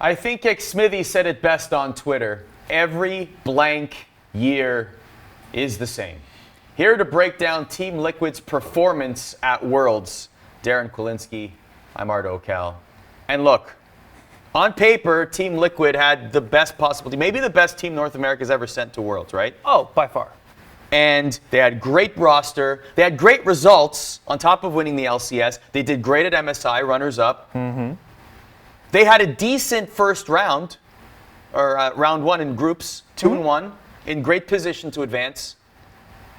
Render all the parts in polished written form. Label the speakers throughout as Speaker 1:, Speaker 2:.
Speaker 1: I think Smithy said it best on Twitter. Every blank year is the same. Here to break down Team Liquid's performance at Worlds, Darin Kwilinski. I'm Ardo Cal. And look, on paper, Team Liquid had the best possible team, maybe the best team North America's ever sent to Worlds, right?
Speaker 2: Oh, by far.
Speaker 1: And they had great roster. They had great results on top of winning the LCS. They did great at MSI, runners-up. Mm-hmm. They had a decent first round, or round one in groups, 2-1, in great position to advance.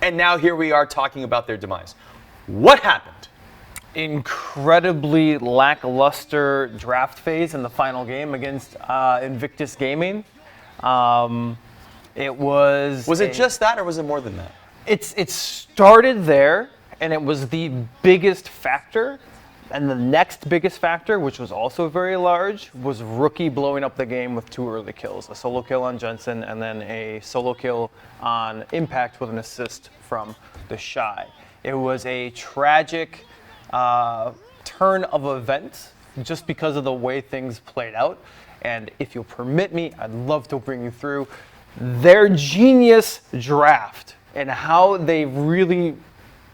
Speaker 1: And now here we are talking about their demise. What happened?
Speaker 2: Incredibly lackluster draft phase in the final game against Invictus Gaming. It was.
Speaker 1: Was it just that, or was it more than that?
Speaker 2: It started there, and it was the biggest factor. And the next biggest factor, which was also very large, was Rookie blowing up the game with 2 early kills. A solo kill on Jensen, and then a solo kill on Impact with an assist from the Shy. It was a tragic turn of events just because of the way things played out. And if you'll permit me, I'd love to bring you through their genius draft and how they really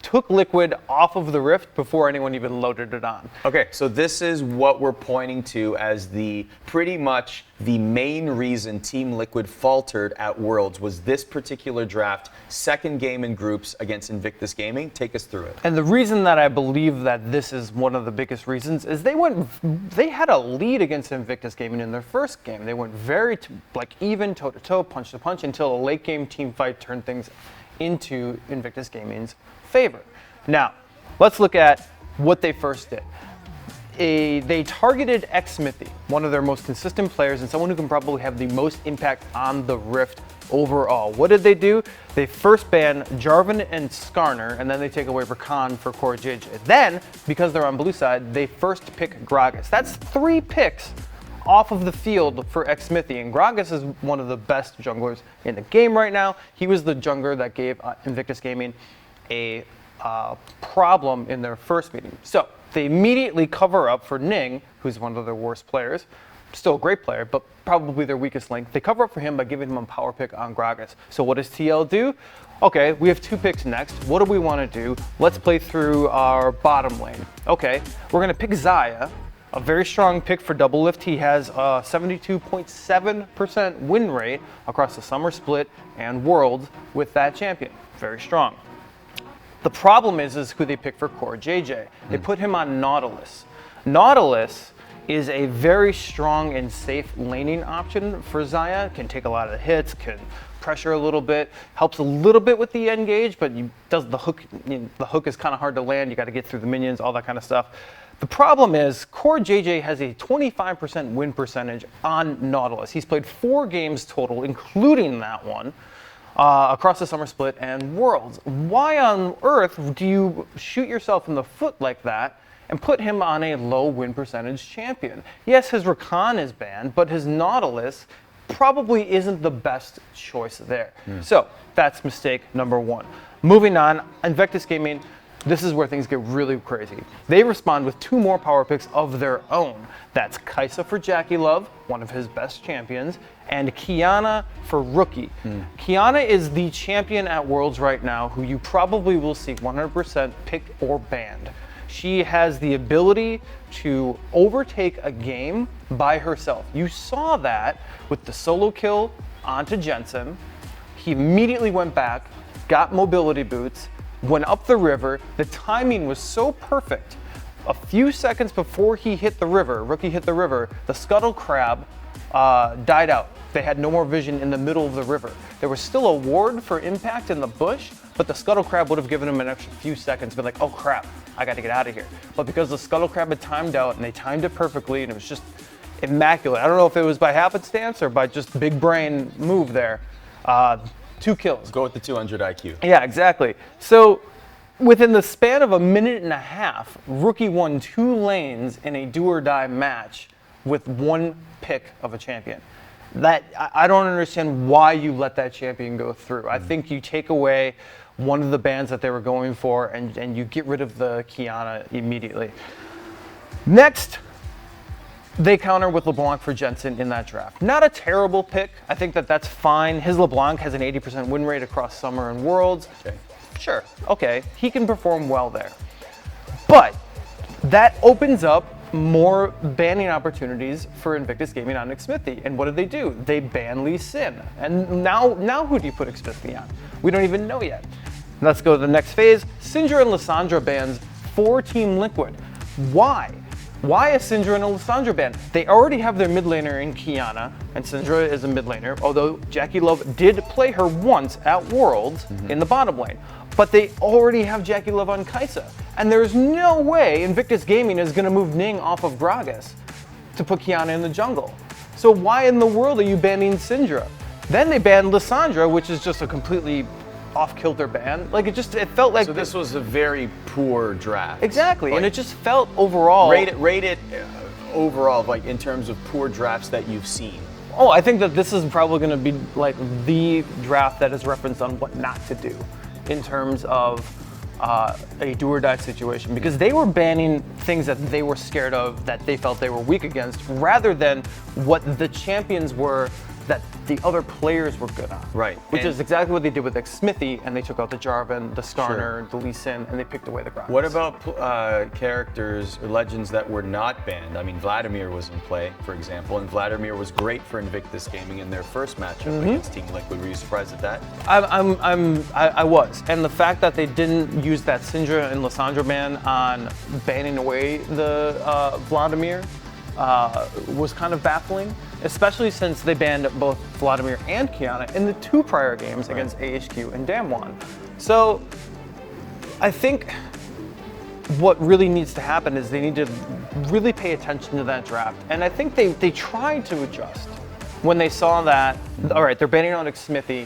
Speaker 2: took Liquid off of the Rift before anyone even loaded it on.
Speaker 1: Okay, so this is what we're pointing to as the pretty much the main reason Team Liquid faltered at Worlds was this particular draft, second game in groups against Invictus Gaming. Take us through it.
Speaker 2: And the reason that I believe that this is one of the biggest reasons is they had a lead against Invictus Gaming in their first game. They went very even toe-to-toe, punch-to-punch until a late game team fight turned things into Invictus Gaming's favor. Now, let's look at what they first did. They targeted Smithy, one of their most consistent players and someone who can probably have the most impact on the Rift overall. What did they do? They first ban Jarvan and Skarner, and then they take away Rakan for Core JJ. Then, because they're on blue side, they first pick Gragas. That's 3 picks off of the field for Smithy, and Gragas is one of the best junglers in the game right now. He was the jungler that gave Invictus Gaming a problem in their first meeting. So they immediately cover up for Ning, who's one of their worst players, still a great player, but probably their weakest link. They cover up for him by giving him a power pick on Gragas. So what does TL do? Okay, we have 2 picks next. What do we want to do? Let's play through our bottom lane. Okay, we're going to pick Xayah, a very strong pick for double lift. He has a 72.7% win rate across the summer split and Worlds with that champion. Very strong. The problem is who they pick for Core JJ. They put him on Nautilus. Nautilus is a very strong and safe laning option for Xayah. Can take a lot of the hits, can pressure a little bit, helps a little bit with the engage, but does the hook. The hook is kind of hard to land. You got to get through the minions, all that kind of stuff. The problem is Core JJ has a 25% win percentage on Nautilus. He's played 4 games total, including that one, across the summer split and Worlds. Why on earth do you shoot yourself in the foot like that and put him on a low win percentage champion? Yes, his Rakan is banned, but his Nautilus probably isn't the best choice there. So that's mistake number 1. Moving on, Invictus Gaming, this is where things get really crazy. They respond with 2 more power picks of their own. That's Kai'Sa for Jackie Love, one of his best champions, and Qiyana for Rookie. Qiyana is the champion at Worlds right now who you probably will see 100% picked or banned. She has the ability to overtake a game by herself. You saw that with the solo kill onto Jensen. He immediately went back, got mobility boots, went up the river. The timing was so perfect. A few seconds before he hit the river, Rookie hit the river, the scuttle crab died out. They had no more vision in the middle of the river. There was still a ward for impact in the bush, but the scuttle crab would have given him an extra few seconds, been like, oh crap, I got to get out of here. But because the scuttle crab had timed out and they timed it perfectly and it was just immaculate. I don't know if it was by happenstance or by just big brain move there. 2 kills.
Speaker 1: Go with the 200 IQ.
Speaker 2: Yeah, exactly. So within the span of a minute and a half, Rookie won 2 lanes in a do or die match with 1 pick of a champion. That I don't understand why you let that champion go through. I think you take away one of the bans that they were going for and you get rid of the Qiyana immediately. Next, They counter with LeBlanc for Jensen in that draft. Not a terrible pick. I think that that's fine. His LeBlanc has an 80% win rate across Summer and Worlds.
Speaker 1: Okay.
Speaker 2: Sure, okay, he can perform well there. But that opens up more banning opportunities for Invictus Gaming on Xmithie. And what do? They ban Lee Sin. And now who do you put Xmithie on? We don't even know yet. Let's go to the next phase. Syndra and Lissandra bans for Team Liquid. Why? Why a Syndra and a Lissandra ban? They already have their mid laner in Kiana, and Syndra is a mid laner, although Jackie Love did play her once at Worlds in the bottom lane. But they already have Jackie Love on Kai'Sa. And there's no way Invictus Gaming is going to move Ning off of Gragas to put Kiana in the jungle. So why in the world are you banning Syndra? Then they banned Lissandra, which is just a completely off-kilter ban. Like it felt like.
Speaker 1: So this was a very poor draft.
Speaker 2: Exactly,
Speaker 1: Like,
Speaker 2: and it just felt overall.
Speaker 1: rate it overall, like in terms of poor drafts that you've seen.
Speaker 2: Oh, I think that this is probably going to be like the draft that is referenced on what not to do in terms of a do or die situation, because they were banning things that they were scared of, that they felt they were weak against, rather than what the champions were that the other players were good on.
Speaker 1: Right.
Speaker 2: Which
Speaker 1: And-
Speaker 2: is exactly what they did with Xmithie, and they took out the Jarvan, the Skarner, the Lee Sin, and they picked away the Gragas.
Speaker 1: What about characters or legends that were not banned? I mean, Vladimir was in play, for example, and Vladimir was great for Invictus Gaming in their first matchup against Team Liquid. Were you surprised at that?
Speaker 2: I was, and the fact that they didn't use that Syndra and Lissandra ban on banning away the Vladimir was kind of baffling, especially since they banned both Vladimir and Kiana in the two prior games against AHQ and Damwon. So I think what really needs to happen is they need to really pay attention to that draft. And I think they tried to adjust when they saw that, all right, they're banning on Xmithie.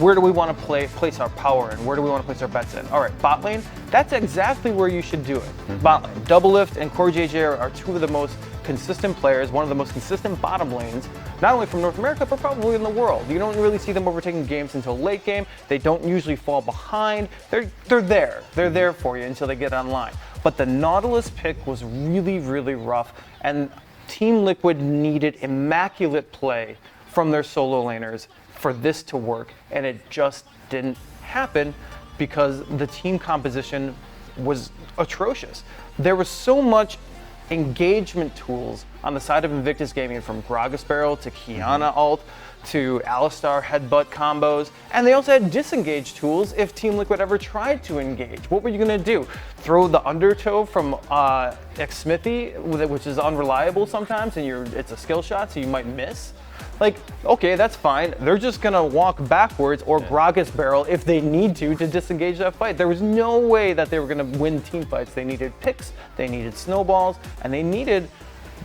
Speaker 2: Where do we want to place our power in? Where do we want to place our bets in? All right, bot lane, that's exactly where you should do it. Bot lane, Double Lift and Core JJ are two of the most consistent players, one of the most consistent bottom lanes, not only from North America, but probably in the world. You don't really see them overtaking games until late game. They don't usually fall behind. They're there. They're there for you until they get online. But the Nautilus pick was really, really rough, and Team Liquid needed immaculate play from their solo laners for this to work, and it just didn't happen because the team composition was atrocious. There was so much engagement tools on the side of Invictus Gaming, from Gragas Barrel to Kiana ult to Alistar headbutt combos, and they also had disengage tools if Team Liquid ever tried to engage. What were you going to do? Throw the undertow from Xmithie, which is unreliable sometimes, and it's a skill shot, so you might miss? Like, okay, that's fine. They're just gonna walk backwards or Gragas Barrel if they need to disengage that fight. There was no way that they were gonna win team fights. They needed picks, they needed snowballs, and they needed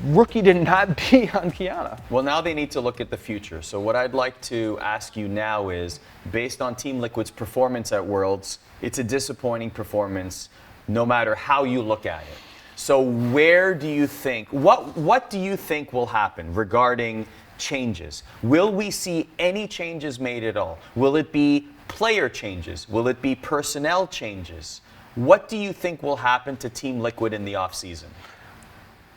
Speaker 2: Rookie to not be on Kiana.
Speaker 1: Well, now they need to look at the future. So what I'd like to ask you now is, based on Team Liquid's performance at Worlds, it's a disappointing performance no matter how you look at it. So where do you think, what do you think will happen regarding changes? Will we see any changes made at all? Will it be player changes? Will it be personnel changes? What do you think will happen to Team Liquid in the offseason?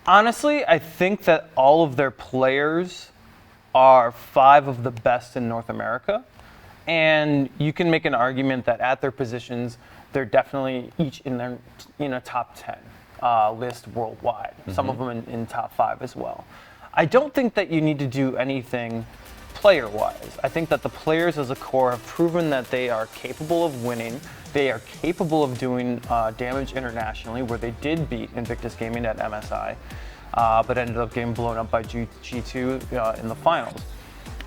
Speaker 2: Honestly, I think that all of their players are 5 of the best in North America. And you can make an argument that at their positions, they're definitely each in a top 10 list worldwide. Some of them in top 5 as well. I don't think that you need to do anything player-wise. I think that the players as a core have proven that they are capable of winning. They are capable of doing damage internationally, where they did beat Invictus Gaming at MSI, but ended up getting blown up by G2 in the finals.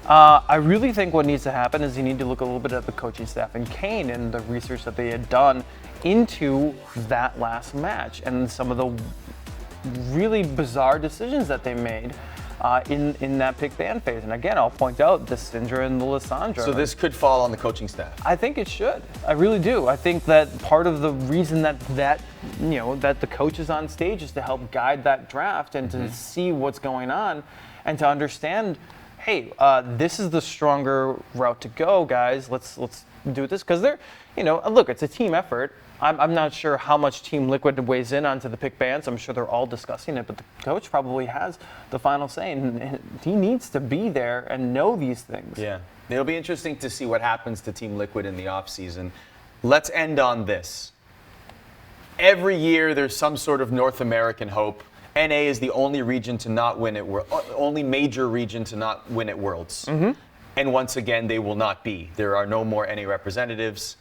Speaker 2: I really think what needs to happen is you need to look a little bit at the coaching staff and Kane and the research that they had done into that last match and some of the really bizarre decisions that they made in that pick ban phase. And again, I'll point out the Syndra and the Lissandra.
Speaker 1: So this could fall on the coaching staff.
Speaker 2: I think it should. I really do. I think that part of the reason that the coach is on stage is to help guide that draft and to see what's going on and to understand, hey, this is the stronger route to go, guys. Let's do this, because they're, look, it's a team effort. I'm not sure how much Team Liquid weighs in onto the pick bands. I'm sure they're all discussing it, but the coach probably has the final say, and he needs to be there and know these things.
Speaker 1: Yeah. It'll be interesting to see what happens to Team Liquid in the offseason. Let's end on this. Every year there's some sort of North American hope. NA is the only region to not win at only major region to not win at Worlds. Mm-hmm. And once again, they will not be. There are no more NA representatives.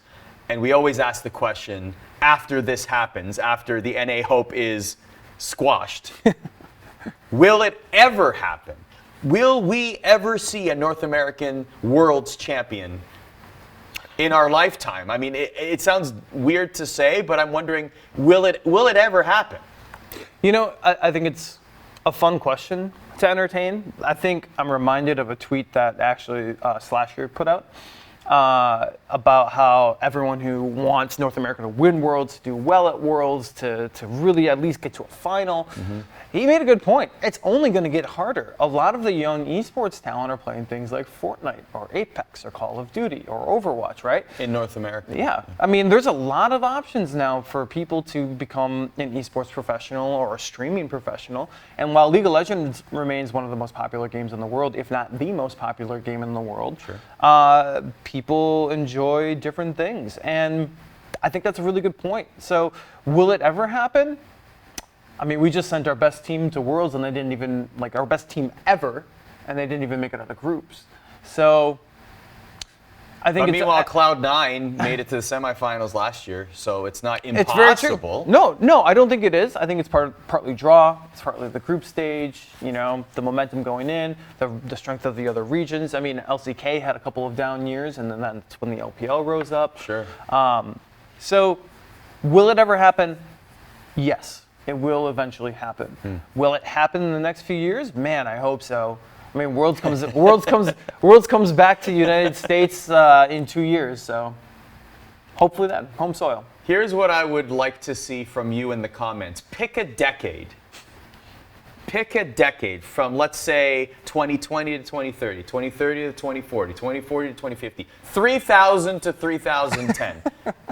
Speaker 1: And we always ask the question, after this happens, after the NA hope is squashed, will it ever happen? Will we ever see a North American Worlds champion in our lifetime? I mean, it sounds weird to say, but I'm wondering, will it ever happen?
Speaker 2: You know, I think it's a fun question to entertain. I think I'm reminded of a tweet that actually Slasher put out about how everyone who wants North America to win Worlds, to do well at Worlds, to really at least get to a final, he made a good point. It's only going to get harder. A lot of the young esports talent are playing things like Fortnite or Apex or Call of Duty or Overwatch, right?
Speaker 1: In North America.
Speaker 2: Yeah. I mean, there's a lot of options now for people to become an esports professional or a streaming professional. And while League of Legends remains one of the most popular games in the world, if not the most popular game in the world, people enjoy different things. And I think that's a really good point. So will it ever happen? I mean, we just sent our best team to Worlds and they didn't even, like our best team ever, and they didn't even make it out of groups. So I think
Speaker 1: meanwhile, Cloud9 made it to the semifinals last year, so it's not impossible.
Speaker 2: It's very true. No, I don't think it is. I think it's partly draw, it's partly the group stage, you know, the momentum going in, the strength of the other regions. I mean, LCK had a couple of down years, and then that's when the LPL rose up.
Speaker 1: Sure.
Speaker 2: So will it ever happen? Yes, it will eventually happen. Will it happen in the next few years? Man, I hope so. I mean, Worlds comes back to the United States in 2 years, so hopefully then, home soil.
Speaker 1: Here's what I would like to see from you in the comments. Pick a decade. Pick a decade from, let's say, 2020 to 2030, 2030 to 2040, 2040 to 2050, 3000 to 3010.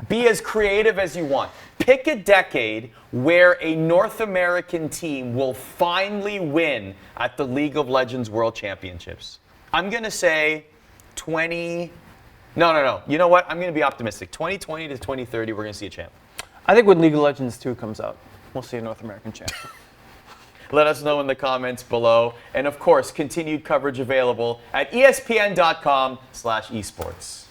Speaker 1: Be as creative as you want. Pick a decade where a North American team will finally win at the League of Legends World Championships. I'm going to say No. You know what? I'm going to be optimistic. 2020 to 2030, we're going to see a champ.
Speaker 2: I think when League of Legends 2 comes out, we'll see a North American champ.
Speaker 1: Let us know in the comments below. And of course, continued coverage available at espn.com/esports.